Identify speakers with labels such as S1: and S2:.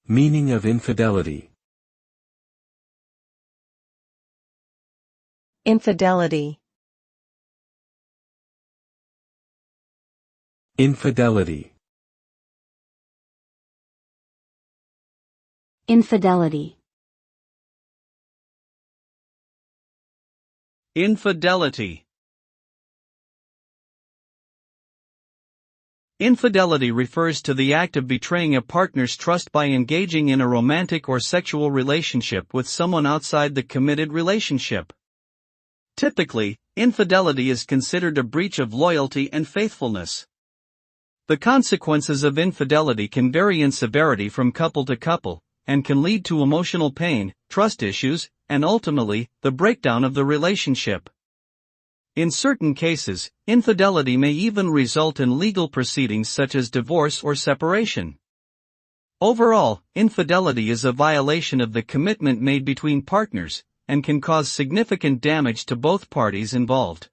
S1: Meaning of infidelity.
S2: Infidelity.
S1: Infidelity.
S3: Infidelity.
S4: Infidelity. Infidelity refers to the act of betraying a partner's trust by engaging in a romantic or sexual relationship with someone outside the committed relationship. Typically, infidelity is considered a breach of loyalty and faithfulness. The consequences of infidelity can vary in severity from couple to couple, and can lead to emotional pain, trust issues, and ultimately, the breakdown of the relationship. In certain cases, infidelity may even result in legal proceedings such as divorce or separation. Overall, infidelity is a violation of the commitment made between partners, and can cause significant damage to both parties involved.